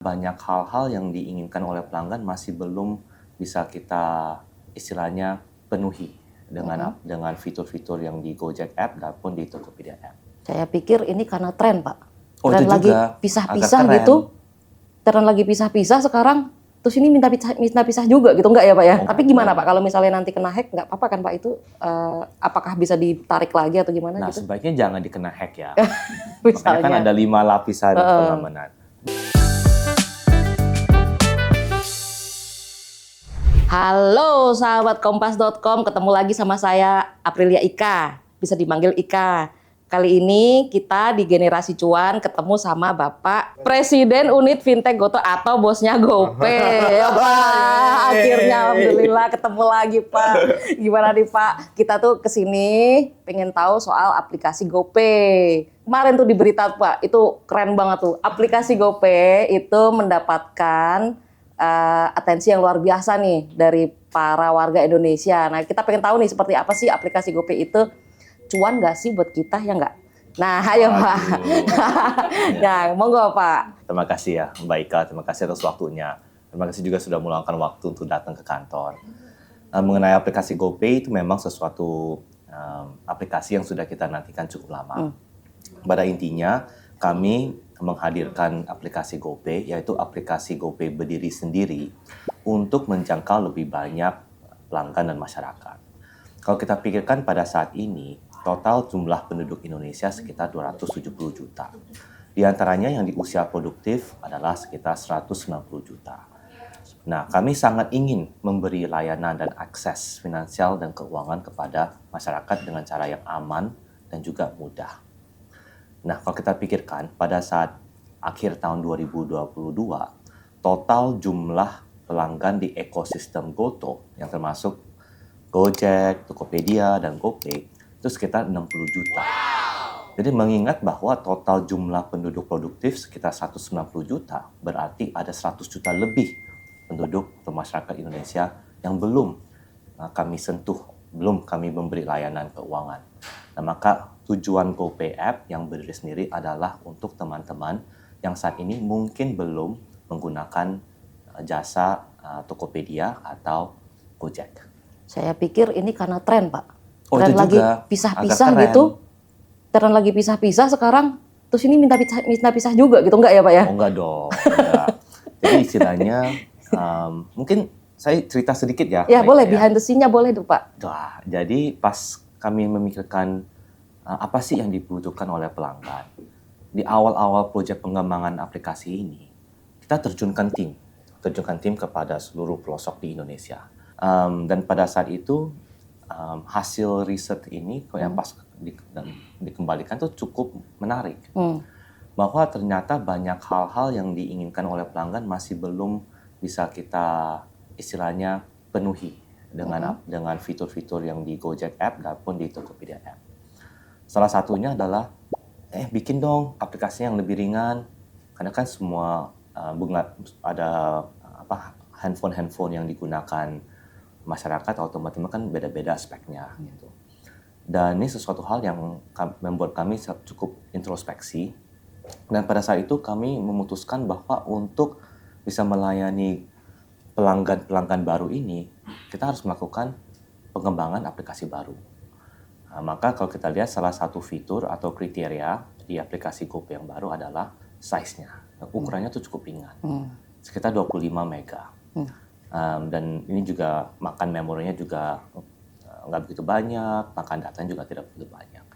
Banyak hal-hal yang diinginkan oleh pelanggan masih belum bisa kita istilahnya penuhi dengan fitur-fitur yang di Gojek App maupun di Tokopedia App. Saya pikir ini karena tren, Pak. Oh, Tren itu lagi juga pisah-pisah agak keren. gitu. Tren lagi pisah-pisah sekarang. Terus ini minta pisah juga gitu, enggak ya Pak ya? Oh, Tapi gimana Pak kalau misalnya nanti kena hack, nggak apa-apa kan Pak itu? Apakah bisa ditarik lagi atau gimana Nah, gitu? sebaiknya jangan dikena hack ya. Makanya Misalnya. kan ada 5 lapisan pengamanan. Halo sahabat kompas.com, ketemu lagi sama saya Aprilia Ika, bisa dipanggil Ika. Kali ini kita di Generasi Cuan ketemu sama Bapak Presiden Unit Fintech Goto atau bosnya GoPay. Wah, akhirnya alhamdulillah ketemu lagi Pak. Gimana nih Pak? Kita tuh kesini pengen tahu soal aplikasi GoPay. Kemarin tuh di berita Pak, itu keren banget tuh. Aplikasi GoPay itu mendapatkan atensi yang luar biasa nih dari para warga Indonesia. Nah, kita pengen tahu nih seperti apa sih aplikasi GoPay itu, cuan nggak sih buat kita ya nggak? Nah, ayo Pak. Ya, monggo Pak. Terima kasih ya Mbak Ika, terima kasih atas waktunya. Terima kasih juga sudah meluangkan waktu untuk datang ke kantor. Mengenai aplikasi GoPay itu memang sesuatu aplikasi yang sudah kita nantikan cukup lama. Pada intinya, kami menghadirkan aplikasi GoPay, yaitu aplikasi GoPay berdiri sendiri untuk menjangkau lebih banyak pelanggan dan masyarakat. Kalau kita pikirkan pada saat ini, total jumlah penduduk Indonesia sekitar 270 juta. Di antaranya yang di usia produktif adalah sekitar 190 juta. Nah, kami sangat ingin memberi layanan dan akses finansial dan keuangan kepada masyarakat dengan cara yang aman dan juga mudah. Nah, kalau kita pikirkan pada saat akhir tahun 2022, total jumlah pelanggan di ekosistem Goto yang termasuk Gojek, Tokopedia, dan GoPay itu sekitar 60 juta. Jadi mengingat bahwa total jumlah penduduk produktif sekitar 190 juta, berarti ada 100 juta lebih penduduk atau masyarakat Indonesia yang belum kami sentuh, belum kami memberi layanan keuangan. Nah, maka tujuan GoPay App yang berdiri sendiri adalah untuk teman-teman yang saat ini mungkin belum menggunakan jasa Tokopedia atau Gojek. Saya pikir ini karena tren Pak. Oh, Tren itu lagi juga pisah-pisah agak keren. gitu. Tren lagi pisah-pisah sekarang. Terus ini minta pisah juga gitu, enggak ya Pak ya? Oh, enggak dong. Enggak. Jadi istilahnya mungkin saya cerita sedikit ya. Ya boleh, ya. behind the scene-nya boleh tuh Pak. Wah, jadi pas kami memikirkan apa sih yang dibutuhkan oleh pelanggan. Di awal-awal proyek pengembangan aplikasi ini, kita terjunkan tim kepada seluruh pelosok di Indonesia. Dan pada saat itu hasil riset ini yang pas dikembalikan tuh cukup menarik. Bahwa ternyata banyak hal-hal yang diinginkan oleh pelanggan masih belum bisa kita istilahnya penuhi dengan fitur-fitur yang di Gojek App maupun di Tokopedia App. Salah satunya adalah bikin dong aplikasi yang lebih ringan, karena kan semua ada handphone yang digunakan masyarakat otomatis kan beda-beda speknya gitu. Dan ini sesuatu hal yang membuat kami cukup introspeksi, dan pada saat itu kami memutuskan bahwa untuk bisa melayani pelanggan baru ini, kita harus melakukan pengembangan aplikasi baru. Nah, maka kalau kita lihat salah satu fitur atau kriteria di aplikasi GoPay yang baru adalah size-nya. Ukurannya tuh cukup ringan, sekitar 25 mega. Dan ini juga makan memorinya juga nggak begitu banyak, makan datanya juga tidak begitu banyak.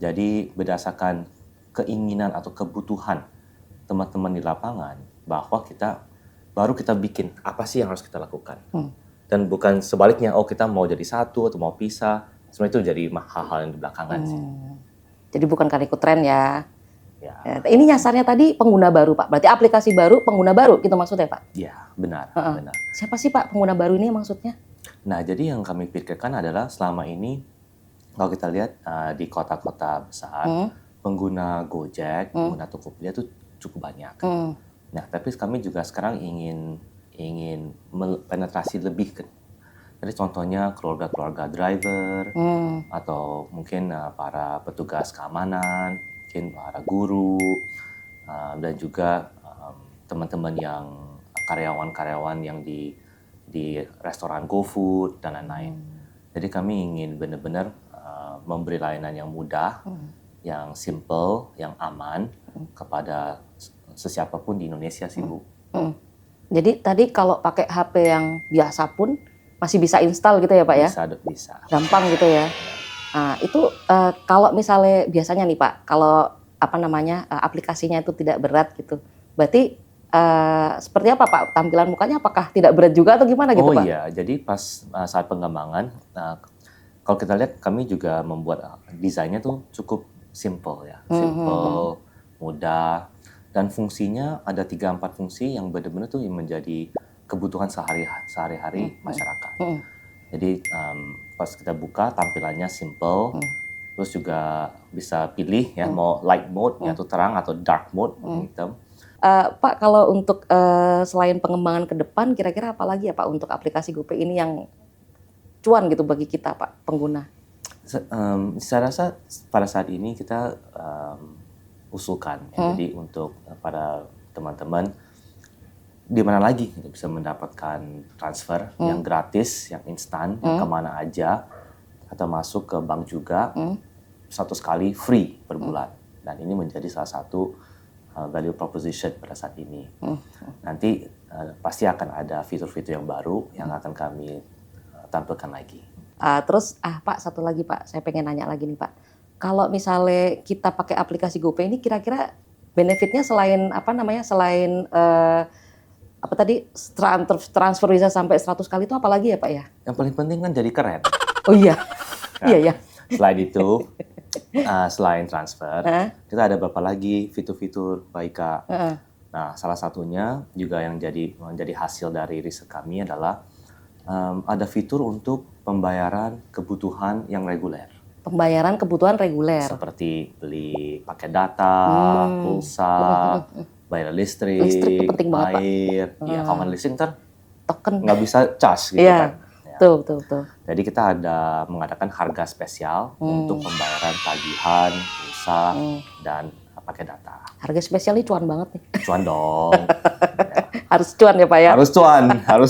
Jadi berdasarkan keinginan atau kebutuhan teman-teman di lapangan, bahwa kita bikin apa sih yang harus kita lakukan. Dan bukan sebaliknya, kita mau jadi satu atau mau pisah. Sebenarnya itu jadi hal-hal yang di belakangan sih. Jadi bukan karena ikut tren ya. Ya. Ini nyasarnya tadi pengguna baru Pak. Berarti aplikasi baru, pengguna baru gitu maksudnya Pak? Ya, benar. Siapa sih Pak pengguna baru ini maksudnya? Nah, jadi yang kami pikirkan adalah selama ini kalau kita lihat di kota-kota besar, pengguna Gojek, pengguna Tokopedia itu cukup banyak. Nah, tapi kami juga sekarang ingin penetrasi lebih ke. Jadi contohnya keluarga-keluarga driver, atau mungkin para petugas keamanan, mungkin para guru, dan juga teman-teman yang karyawan-karyawan yang di restoran GoFood dan lain-lain. Jadi kami ingin benar-benar memberi layanan yang mudah, yang simple, yang aman kepada sesiapapun di Indonesia sih Bu. Jadi tadi kalau pakai HP yang biasa pun masih bisa install gitu ya Pak ya? Bisa. Gampang gitu ya. Nah, itu kalau misalnya biasanya nih Pak, kalau aplikasinya itu tidak berat gitu, berarti seperti apa Pak tampilan mukanya? Apakah tidak berat juga atau gimana gitu Pak? Oh iya, jadi pas saat pengembangan, kalau kita lihat kami juga membuat desainnya tuh cukup simple ya, simple, mudah, dan fungsinya ada 3-4 fungsi yang benar-benar tuh menjadi kebutuhan sehari-hari masyarakat. Jadi pas kita buka tampilannya simple, terus juga bisa pilih ya mau light mode yaitu terang atau dark mode hitam. Pak, kalau untuk selain pengembangan ke depan, kira-kira apa lagi ya Pak untuk aplikasi GoPay ini yang cuan gitu bagi kita Pak pengguna? Saya rasa pada saat ini kita usulkan ya, jadi untuk para teman-teman di mana lagi kita bisa mendapatkan transfer yang gratis, yang instan, yang kemana aja, atau masuk ke bank juga, satu kali free per bulan. Dan ini menjadi salah satu value proposition pada saat ini. Nanti pasti akan ada fitur-fitur yang baru yang akan kami tampilkan lagi. Terus Pak, satu lagi Pak, saya pengen nanya lagi nih Pak. Kalau misalnya kita pakai aplikasi GoPay ini kira-kira benefitnya selain selain transfer bisa sampai 100 kali itu apa lagi ya Pak ya? Yang paling penting kan jadi keren. Oh iya. Nah, iya. Selain itu, selain transfer, kita ada beberapa lagi fitur-fitur Baika. Nah, salah satunya juga yang menjadi hasil dari riset kami adalah ada fitur untuk pembayaran kebutuhan yang reguler. Pembayaran kebutuhan reguler. Seperti beli paket data, pulsa, bayar listrik Listrik itu penting banget, Pak. air. Ya, kalau nggak listrik ntar Token. nggak bisa charge gitu Iya. kan. Ya. Betul. Jadi kita ada mengadakan harga spesial untuk pembayaran tagihan, pulsa, dan paket data. Harga spesial ini cuan banget nih. Cuan dong. Ya. Harus cuan ya Pak ya? Harus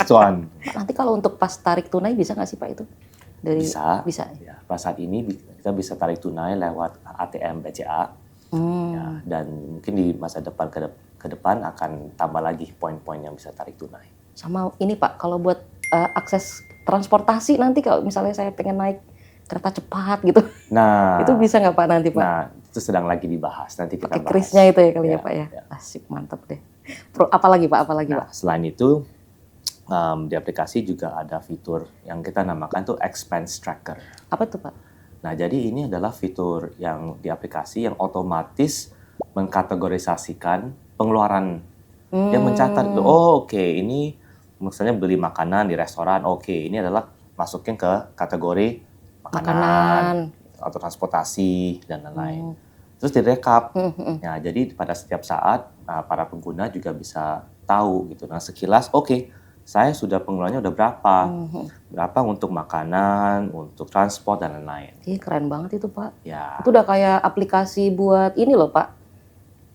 cuan. Nanti kalau untuk pas tarik tunai bisa nggak sih Pak itu? Bisa. Ya, pada saat ini kita bisa tarik tunai lewat ATM BCA. Ya, dan mungkin di masa depan ke depan akan tambah lagi poin-poin yang bisa tarik tunai. Sama ini Pak, kalau buat akses transportasi nanti kalau misalnya saya pengen naik kereta cepat gitu, Nah, itu bisa nggak Pak nanti Pak? Nah, itu sedang lagi dibahas. Nanti kita Pakai bahas. krisnya itu ya kali ya Pak ya? Ya. Asik, mantap deh. Apalagi Pak? Nah, selain itu, di aplikasi juga ada fitur yang kita namakan tuh expense tracker. Apa tuh Pak? Nah, jadi ini adalah fitur yang di aplikasi yang otomatis mengkategorisasikan pengeluaran. Dia mencatat, oke, ini misalnya beli makanan di restoran, oke, ini adalah masukin ke kategori makanan. Atau transportasi dan lain-lain. Terus direkap. Nah, jadi pada setiap saat para pengguna juga bisa tahu gitu. Nah, sekilas oke, saya sudah pengeluarannya udah berapa. Berapa untuk makanan, untuk transport dan lain-lain. Iya, keren banget itu Pak. Ya. Itu udah kayak aplikasi buat ini loh Pak.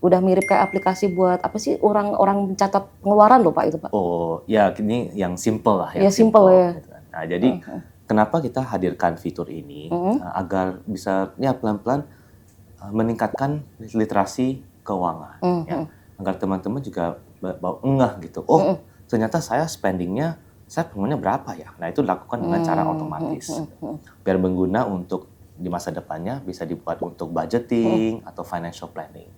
Udah mirip kayak aplikasi buat apa sih orang mencatat pengeluaran loh Pak itu Pak. Oh, ya ini yang simple lah. Ya, simple ya. Gitu kan. Nah, jadi kenapa kita hadirkan fitur ini agar bisa ya pelan-pelan meningkatkan literasi keuangan, ya, agar teman-teman juga ngeh gitu. Oh, ternyata saya spendingnya, saya pengeluarannya berapa ya? Nah, itu dilakukan dengan cara otomatis, biar pengguna untuk di masa depannya bisa dibuat untuk budgeting atau financial planning.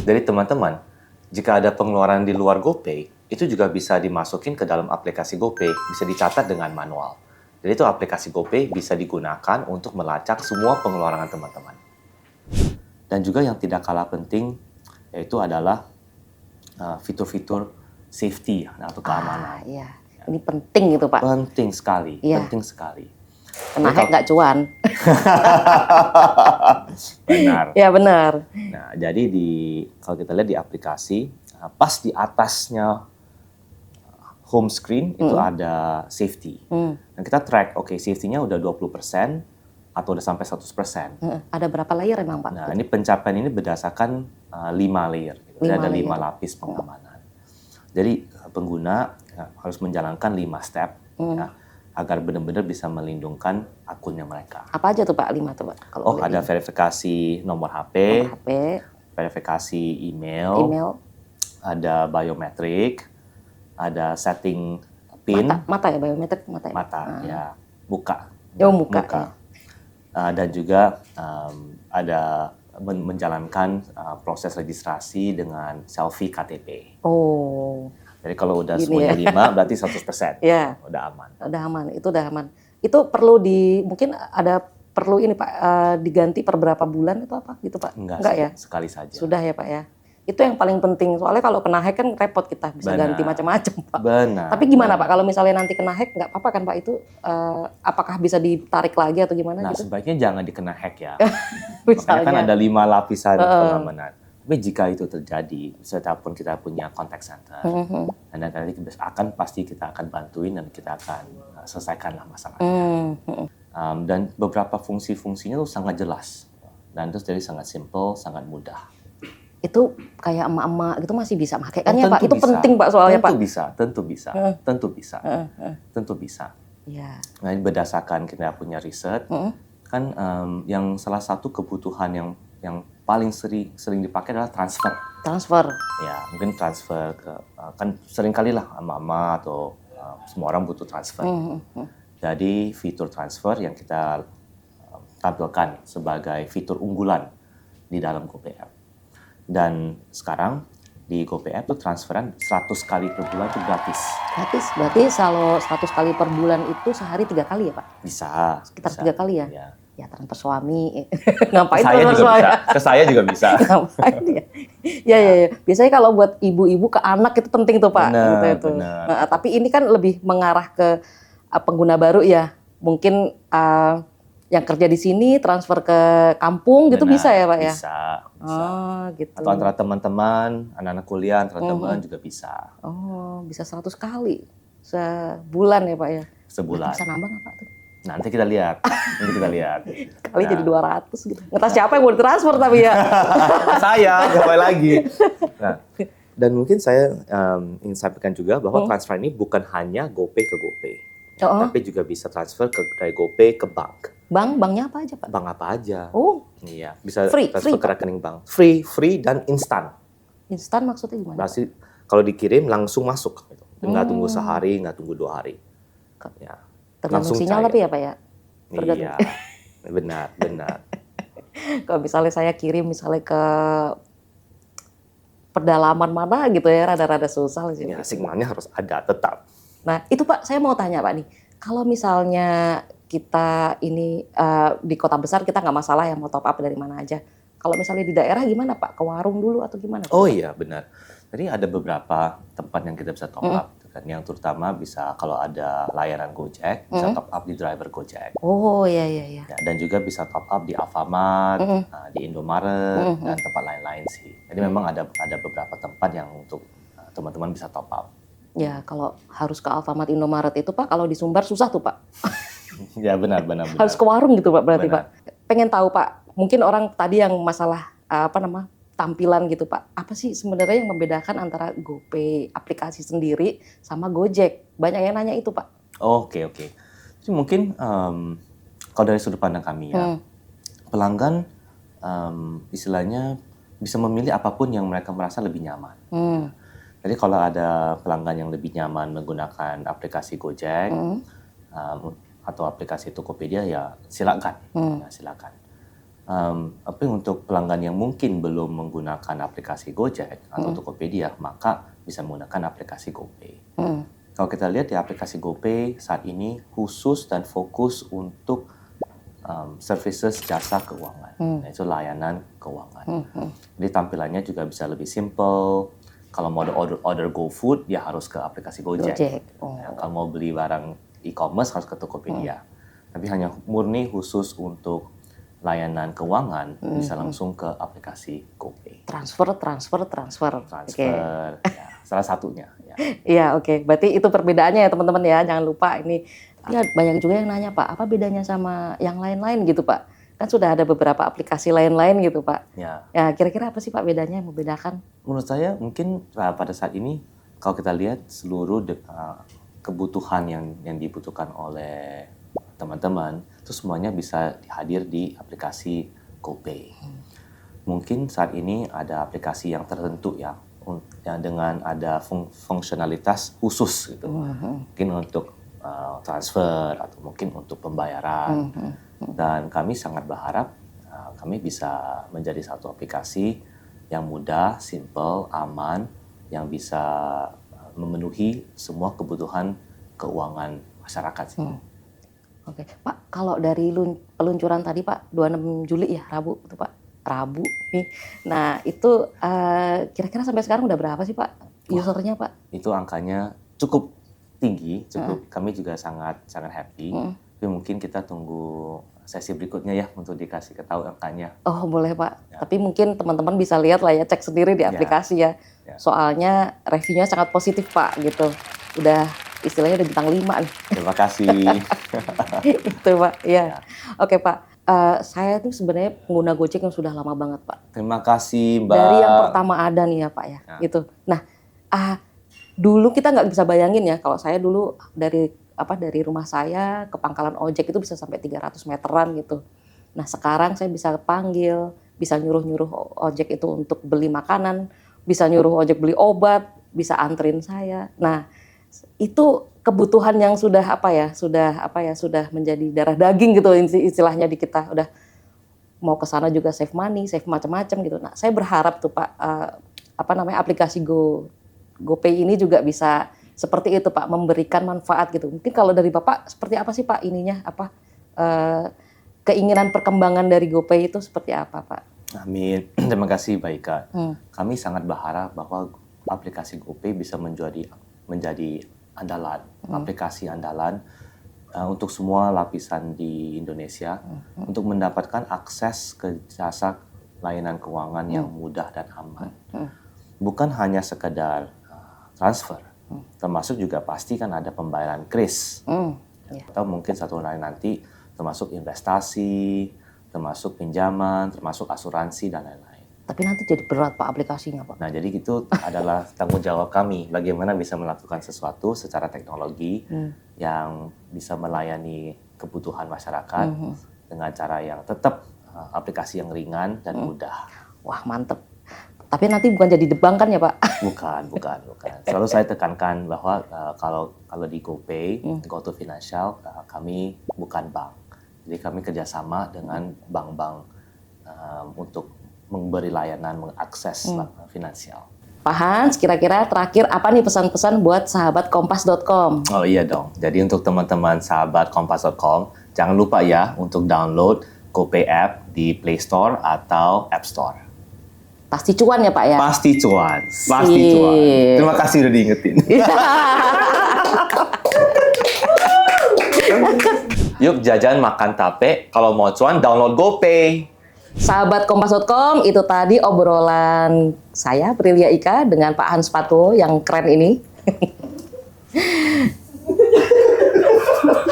Dari teman-teman, jika ada pengeluaran di luar GoPay, itu juga bisa dimasukin ke dalam aplikasi GoPay, bisa dicatat dengan manual. Jadi itu aplikasi GoPay bisa digunakan untuk melacak semua pengeluaran teman-teman. Dan juga yang tidak kalah penting yaitu adalah fitur-fitur safety atau keamanan. Iya. Ini penting itu Pak. Penting sekali, Iya. penting sekali. Kena hack nggak cuan. Benar. Ya benar. Nah, jadi kalau kita lihat di aplikasi, pas di atasnya home screen itu ada safety. Dan kita track, oke, safety-nya udah 20% atau udah sampai 100%. Ada berapa layer emang Pak? Nah, ini pencapaian ini berdasarkan 5 layer. Gitu. Jadi ada 5 lapis pengamanan. Jadi pengguna harus menjalankan 5 step ya, agar benar-benar bisa melindungkan akunnya mereka. Apa aja tuh Pak 5 tuh Pak? Kalau boleh Ada verifikasi nomor HP, nomor HP, verifikasi email, email, ada biometrik, ada setting PIN, mata ya, biometrik mata ya. mata, ya, muka. Muka. Ya. Dan juga ada menjalankan proses registrasi dengan selfie KTP. Oh. Jadi kalau udah Gini semuanya ya. 5 berarti 100%. Ya. Udah aman. Udah aman, itu udah aman. Itu perlu mungkin ada perlu ini Pak, diganti per berapa bulan itu apa gitu Pak? Enggak ya? Sekali saja. Sudah ya Pak ya. Itu yang paling penting, soalnya kalau kena hack kan repot kita, bisa Benar. ganti macam-macam Pak. Benar. Tapi gimana Pak, kalau misalnya nanti kena hack nggak apa-apa kan Pak itu, apakah bisa ditarik lagi atau gimana Nah, gitu? sebaiknya jangan dikena hack ya. Makanya kan Misalnya. ada 5 lapisan pengamanan. Tapi jika itu terjadi, setiap pun kita punya contact center, dan nanti pasti kita akan bantuin dan kita akan selesaikanlah masalahnya. Dan beberapa fungsi-fungsinya itu sangat jelas. Dan itu jadi sangat simple, sangat mudah. Itu kayak emak-emak gitu masih bisa pakai kan ya tentu Pak? Itu bisa. penting Pak soalnya Pak. Tentu bisa. Iya. Nah, ini berdasarkan kita punya riset, kan yang salah satu kebutuhan yang paling sering dipakai adalah transfer. Transfer. Ya, mungkin transfer ke kan sering kali lah ama-ama atau semua orang butuh transfer. Jadi fitur transfer yang kita tampilkan sebagai fitur unggulan di dalam GoPay. Dan sekarang di GoPay itu transferan 100 kali per bulan itu gratis. Gratis, berarti kalau 100 kali per bulan itu sehari 3 kali ya Pak? Bisa. Sekitar bisa. 3 kali ya? Ya. Ya transfer suami, ngapain Saya transfer juga suami? bisa. Ke saya juga bisa. Ngapain ya? Ya. Biasanya kalau buat ibu-ibu ke anak itu penting tuh Pak. Benar, gitu. benar. Nah, tapi ini kan lebih mengarah ke pengguna baru ya. Mungkin yang kerja di sini transfer ke kampung gitu Benar, bisa ya Pak ya? Bisa. Oh gitu. Atau antara teman-teman, anak-anak kuliah, antara teman juga bisa. Oh bisa 100 kali sebulan ya Pak ya? Sebulan. Bisa nambah nggak Pak tuh? Nanti kita lihat. Kali jadi 200 gitu. Ngetas siapa yang mau ditransfer tapi ya? Saya, ngapain lagi? Nah, dan mungkin saya ingin sampaikan juga bahwa transfer ini bukan hanya GoPay ke GoPay. Tapi juga bisa transfer dari GoPay ke bank. Banknya apa aja Pak? Bank apa aja. Oh. Iya, bisa Free transfer ke rekening bank. Free dan instan. Instan maksudnya gimana? Berarti kalau dikirim langsung masuk. Gitu. Nggak tunggu sehari, nggak tunggu 2 hari. Ya. Tergantung Langsung sinyal cair. tapi ya Pak ya? Iya, benar. Kalau misalnya saya kirim misalnya ke pedalaman mana gitu ya, rada-rada susah sih. Ya, signalnya harus ada tetap. Nah itu Pak, saya mau tanya Pak nih, kalau misalnya kita ini di kota besar kita nggak masalah ya mau top up dari mana aja. Kalau misalnya di daerah gimana Pak? Ke warung dulu atau gimana? Oh iya, benar. Jadi ada beberapa tempat yang kita bisa top up. Kan yang terutama bisa kalau ada layanan Gojek, bisa top up di driver Gojek. Oh iya. Ya, dan juga bisa top up di Alfamart, di Indomaret, dan tempat lain-lain sih. Jadi memang ada beberapa tempat yang untuk teman-teman bisa top up. Ya kalau harus ke Alfamart Indomaret itu Pak, kalau di Sumbar susah tuh Pak. Ya benar. Harus ke warung gitu Pak berarti Benar. Pak. Pengen tahu Pak, mungkin orang tadi yang masalah tampilan gitu Pak. Apa sih sebenarnya yang membedakan antara GoPay aplikasi sendiri sama Gojek? Banyak yang nanya itu Pak. Oke. Jadi mungkin kalau dari sudut pandang kami ya, pelanggan istilahnya bisa memilih apapun yang mereka merasa lebih nyaman. Jadi kalau ada pelanggan yang lebih nyaman menggunakan aplikasi Gojek atau aplikasi Tokopedia ya silakan. Tapi untuk pelanggan yang mungkin belum menggunakan aplikasi Gojek atau Tokopedia, maka bisa menggunakan aplikasi GoPay. Kalau kita lihat di aplikasi GoPay saat ini khusus dan fokus untuk services jasa keuangan, yaitu layanan keuangan. Jadi tampilannya juga bisa lebih simple. Kalau mau order GoFood, ya harus ke aplikasi Gojek. Ya, kalau mau beli barang e-commerce harus ke Tokopedia. Tapi hanya murni khusus untuk layanan keuangan bisa langsung ke aplikasi GoPay. Transfer. Ya, salah satunya. Ya. Iya, oke. Berarti itu perbedaannya ya teman-teman ya. Jangan lupa ini. Ya banyak juga yang nanya Pak, apa bedanya sama yang lain-lain gitu Pak? Kan sudah ada beberapa aplikasi lain-lain gitu Pak. Ya. Ya kira-kira apa sih Pak bedanya yang membedakan? Menurut saya mungkin pada saat ini kalau kita lihat seluruh kebutuhan yang dibutuhkan oleh teman-teman itu semuanya bisa hadir di aplikasi GoPay. Mungkin saat ini ada aplikasi yang tertentu ya, yang dengan ada fungsionalitas khusus gitu, mungkin untuk transfer atau mungkin untuk pembayaran. Dan kami sangat berharap kami bisa menjadi satu aplikasi yang mudah, simple, aman, yang bisa memenuhi semua kebutuhan keuangan masyarakat sih. Oke, Pak, kalau dari peluncuran tadi Pak, 26 Juli ya, Rabu itu Pak, Rabu nih. Nah itu kira-kira sampai sekarang udah berapa sih Pak usernya Pak? Itu angkanya cukup tinggi, kami juga sangat happy. Tapi mungkin kita tunggu sesi berikutnya ya untuk dikasih ketahui angkanya. Oh boleh Pak, tapi mungkin teman-teman bisa lihat lah ya, cek sendiri di aplikasi ya. Soalnya reviewnya sangat positif Pak gitu. Udah istilahnya udah bintang 5 nih. Terima kasih. Itu Pak, ya. Oke Pak, saya tuh sebenarnya pengguna Gojek yang sudah lama banget Pak. Terima kasih Mbak. Dari yang pertama ada nih ya Pak ya, gitu. Nah, dulu kita nggak bisa bayangin ya kalau saya dulu dari rumah saya ke pangkalan ojek itu bisa sampai 300 meteran gitu. Nah sekarang saya bisa panggil, bisa nyuruh ojek itu untuk beli makanan, bisa nyuruh ojek beli obat, bisa anterin saya. Nah itu kebutuhan yang sudah menjadi darah daging gitu istilahnya di kita. Udah mau ke sana juga save money, save macam-macam gitu. Nah saya berharap tuh Pak, aplikasi GoPay ini juga bisa seperti itu Pak, memberikan manfaat gitu. Mungkin kalau dari Bapak seperti apa sih Pak ininya, keinginan perkembangan dari GoPay itu seperti apa Pak? Amin. Terima kasih Mbak Ika. Kami sangat berharap bahwa aplikasi GoPay bisa menjadi andalan, aplikasi andalan untuk semua lapisan di Indonesia untuk mendapatkan akses ke jasa layanan keuangan yang mudah dan aman. Bukan hanya sekedar transfer, termasuk juga pasti kan ada pembayaran kris, atau mungkin satu lain nanti termasuk investasi, termasuk pinjaman, termasuk asuransi dan lain-lain. Tapi nanti jadi berat Pak aplikasinya Pak. Nah jadi itu adalah tanggung jawab kami, bagaimana bisa melakukan sesuatu secara teknologi yang bisa melayani kebutuhan masyarakat dengan cara yang tetap aplikasi yang ringan dan mudah. Wah mantep. Tapi nanti bukan jadi debang kan ya Pak? Bukan. Selalu saya tekankan bahwa kalau di GoPay, GoTo Financial, kami bukan bank. Jadi kami kerjasama dengan bank-bank untuk memberi layanan, mengakses finansial. Pak Hans, kira-kira terakhir apa nih pesan-pesan buat sahabat kompas.com? Oh iya dong. Jadi untuk teman-teman sahabat kompas.com, jangan lupa ya untuk download GoPay app di Play Store atau App Store. Pasti cuan ya Pak ya? Pasti cuan. Terima kasih udah diingetin. Yuk jajan makan tape, kalau mau cuan download GoPay. Sahabat kompas.com, itu tadi obrolan saya Prilia Ika dengan Pak Hans Patuwo yang keren ini.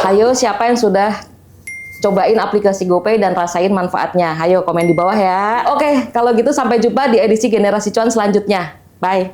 Hayo siapa yang sudah cobain aplikasi GoPay dan rasain manfaatnya? Hayo komen di bawah ya. Oke, kalau gitu sampai jumpa di edisi Generasi Cuan selanjutnya. Bye.